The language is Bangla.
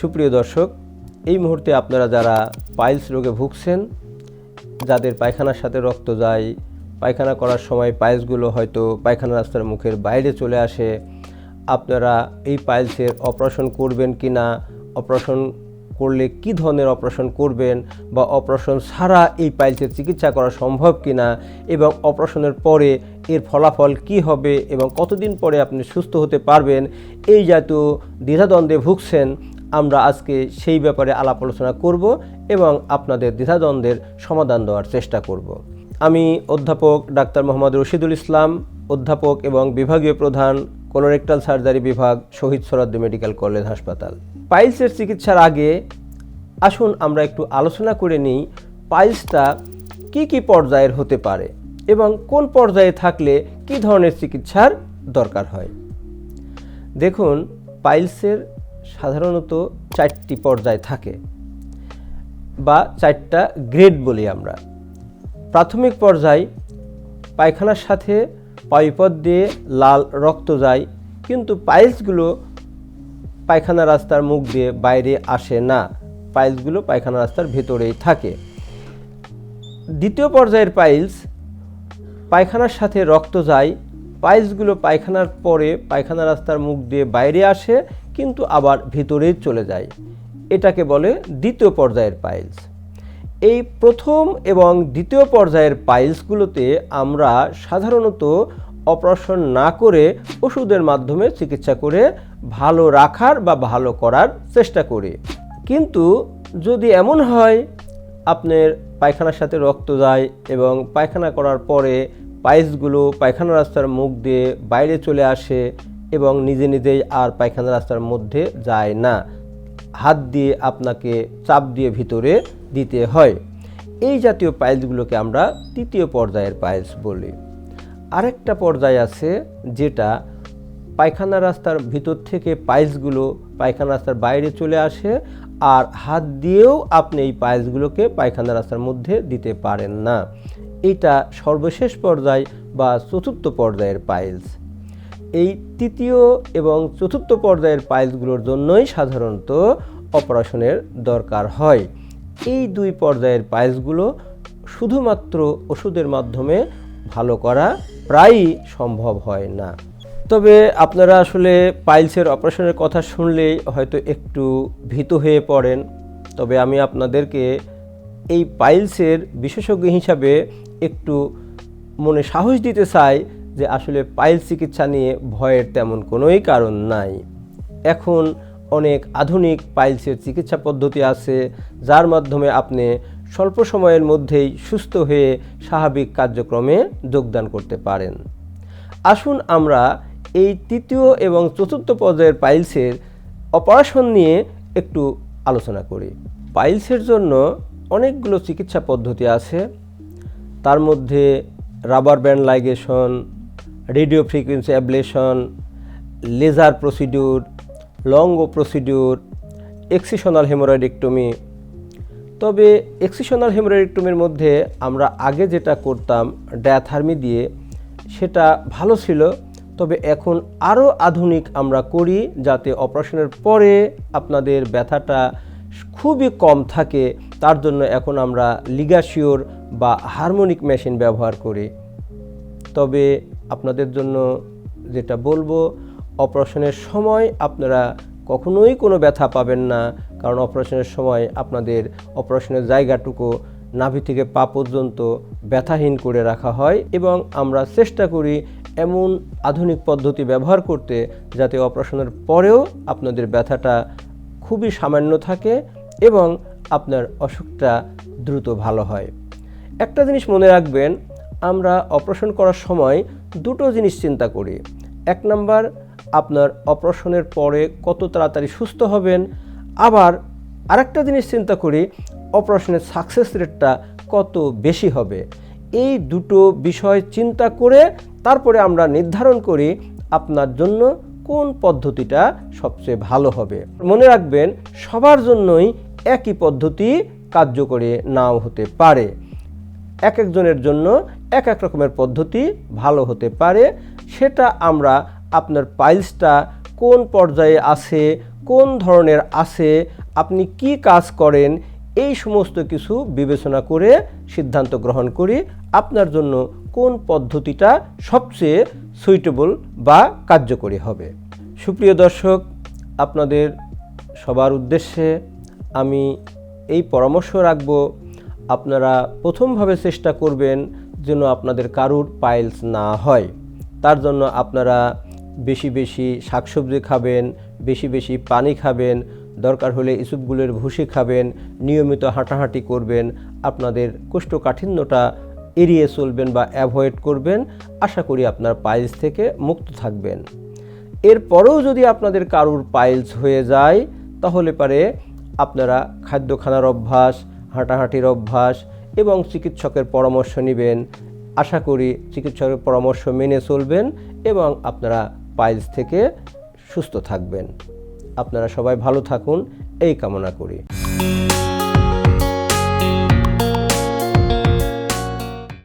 সুপ্রিয় দর্শক, এই মুহূর্তে আপনারা যারা পাইলস রোগে ভুগছেন, যাদের পায়খানার সাথে রক্ত যায়, পায়খানা করার সময় পাইলসগুলো হয়তো পায়খানা রাস্তার মুখের বাইরে চলে আসে, আপনারা এই পাইলসের অপারেশন করবেন কি না, অপারেশন করলে কি ধরনের অপারেশন করবেন, বা অপারেশন ছাড়া এই পাইলসের চিকিৎসা করা সম্ভব কি না, এবং অপারেশনের পরে এর ফলাফল কি হবে এবং কতদিন পরে আপনি সুস্থ হতে পারবেন, এই জাতীয় দ্বিধাদ্বন্দ্বে ভুগছেন, আমরা আজকে সেই ব্যাপারে আলাপ আলোচনা করব এবং আপনাদের দ্বিধাদ্বন্দ্বের সমাধান দেওয়ার চেষ্টা করব। আমি অধ্যাপক ডাক্তার মোহাম্মদ রশিদুল ইসলাম, অধ্যাপক এবং বিভাগীয় প্রধান, কোলোরেক্টাল সার্জারি বিভাগ, শহীদ সোহরাওয়ার্দী মেডিকেল কলেজ হাসপাতাল। পাইলসের চিকিৎসার আগে আসুন আমরা একটু আলোচনা করে নিই পাইলসটা কি পর্যায়ের হতে পারে এবং কোন পর্যায়ে থাকলে কি ধরনের চিকিৎসার দরকার হয়। দেখুন, পাইলসের সাধারণত 4টি পর্যায় থাকে বা 4টা গ্রেড বলি আমরা। প্রাথমিক পর্যায়, পায়খানার সাথে পায়ুপথ দিয়ে লাল রক্ত যায়, কিন্তু পাইলসগুলো পায়খানা রাস্তার মুখ দিয়ে বাইরে আসে না, পাইলসগুলো পায়খানা রাস্তার ভেতরেই থাকে। দ্বিতীয় পর্যায়ের পাইলস, পায়খানার সাথে রক্ত যায়, পাইলসগুলো পায়খানার পরে পায়খানা রাস্তার মুখ দিয়ে বাইরে আসে কিন্তু আবার ভিতরেই চলে যায়, এটাকে বলে দ্বিতীয় পর্যায়ের পাইলস। এই প্রথম এবং দ্বিতীয় পর্যায়ের পাইলসগুলোতে আমরা সাধারণত অপারেশন না করে ওষুধের মাধ্যমে চিকিৎসা করে ভালো রাখার বা ভালো করার চেষ্টা করি। কিন্তু যদি এমন হয় আপনার পায়খানার সাথে রক্ত যায় এবং পায়খানা করার পরে পাইলসগুলো পায়খানা রাস্তার মুখ দিয়ে বাইরে চলে আসে এবং নিজে নিজেই আর পায়খানা রাস্তার মধ্যে যায় না, হাত দিয়ে আপনাকে চাপ দিয়ে ভিতরে দিতে হয়, এই জাতীয় পাইলসগুলোকে আমরা তৃতীয় পর্যায়ের পাইলস বলি। আরেকটা পর্যায় আছে যেটা পায়খানা রাস্তার ভিতর থেকে পাইলসগুলো পায়খানা রাস্তার বাইরে চলে আসে আর হাত দিয়েও আপনি এই পাইলসগুলোকে পায়খানা রাস্তার মধ্যে দিতে পারেন না, এটা সর্বশেষ পর্যায় বা চতুর্থ পর্যায়ের পাইলস। এই তৃতীয় এবং চতুর্থ পর্যায়ের পাইলসগুলোর জন্যই সাধারণত অপারেশনের দরকার হয়। এই দুই পর্যায়ের পাইলসগুলো শুধুমাত্র ওষুধের মাধ্যমে ভালো করা প্রায়ই সম্ভব হয় না। তবে আপনারা আসলে পাইলসের অপারেশনের কথা শুনলেই হয়তো একটু ভীত হয়ে পড়েন, তবে আমি আপনাদেরকে এই পাইলসের বিশেষজ্ঞ হিসাবে একটু মনে সাহস দিতে চাই যে আসলে পাইলস চিকিৎসা নিয়ে ভয়ের তেমন কোনোই কারণ নাই। এখন অনেক আধুনিক পাইলসের চিকিৎসা পদ্ধতি আছে যার মাধ্যমে আপনি স্বল্প সময়ের মধ্যেই সুস্থ হয়ে স্বাভাবিক কার্যক্রমে যোগদান করতে পারেন। আসুন আমরা এই তৃতীয় এবং চতুর্থ পর্যায়ের পাইলসের অপারেশন নিয়ে একটু আলোচনা করি। পাইলসের জন্য অনেকগুলো চিকিৎসা পদ্ধতি আছে, তার মধ্যে rubber band ligation, radio frequency ablation, laser procedure, Longo procedure, excisional haemorrhoidectomy. তবে এক্সিশনাল হেমোরয়েডেক্টমির মধ্যে আমরা আগে যেটা করতাম ডায়াথার্মি দিয়ে, সেটা ভালো ছিল, তবে এখন আরও আধুনিক আমরা করি যাতে অপারেশনের পরে আপনাদের ব্যথাটা খুবই কম থাকে, তার জন্য এখন আমরা লিগাসিওর বা হারমোনিক মেশিন ব্যবহার করি। তবে আপনাদের জন্য যেটা বলবো, অপারেশনের সময় আপনারা কখনোই কোনো ব্যথা পাবেন না, কারণ অপারেশনের সময় আপনাদের অপারেশনের জায়গাটুকু নাভি থেকে পা পর্যন্ত ব্যথাহীন করে রাখা হয় এবং আমরা চেষ্টা করি এমন আধুনিক পদ্ধতি ব্যবহার করতে যাতে অপারেশনের পরেও আপনাদের ব্যথাটা খুবই সামান্য থাকে এবং আপনার অসুখটা দ্রুত ভালো হয়। একটা জিনিস মনে রাখবেন, আমরা অপারেশন করার সময় দুটো জিনিস চিন্তা করি। এক নাম্বার, আপনার অপারেশনের পরে কত তাড়াতাড়ি সুস্থ হবেন, আবার আরেকটা জিনিস চিন্তা করি অপারেশনের সাকসেস রেটটা কত বেশি হবে। এই দুটো বিষয় চিন্তা করে তারপরে আমরা নির্ধারণ করি আপনার জন্য কোন পদ্ধতিটা সবচেয়ে ভালো হবে। মনে রাখবেন, সবার জন্যই একই পদ্ধতি কার্যকরী নাও হতে পারে, এক একজনের জন্য এক এক রকমের পদ্ধতি ভালো হতে পারে। সেটা আমরা আপনার পাইলসটা কোন পর্যায়ে আছে, কোন ধরনের আছে, আপনি কি কাজ করেন, এই সমস্ত কিছু বিবেচনা করে সিদ্ধান্ত গ্রহণ করি আপনার জন্য কোন পদ্ধতিটা সবচেয়ে সুইটেবল বা কার্যকরী হবে। সুপ্রিয় দর্শক, আপনাদের সবার উদ্দেশ্যে আমি এই পরামর্শ রাখব, আপনারা প্রথমভাবে চেষ্টা করবেন যেন আপনাদের কারুর পাইলস না হয়। তার জন্য আপনারা বেশি বেশি শাকসবজি খাবেন, বেশি বেশি পানি খাবেন, দরকার হলে ইসবগুলের ভুসি খাবেন, নিয়মিত হাঁটাহাঁটি করবেন, আপনাদের কোষ্ঠকাঠিন্যটা এড়িয়ে চলবেন বা অ্যাভয়েড করবেন। আশা করি আপনার পাইলস থেকে মুক্ত থাকবেন। এরপরেও যদি আপনাদের কারুর পাইলস হয়ে যায় তাহলে পারে আপনারা খাদ্য খানার অভ্যাস, হাঁটাহাঁটির অভ্যাস এবং চিকিৎসকের পরামর্শ নেবেন। আশা করি চিকিৎসকের পরামর্শ মেনে চলবেন এবং আপনারা পাইলস থেকে সুস্থ থাকবেন। আপনারা সবাই ভালো থাকুন এই কামনা করি।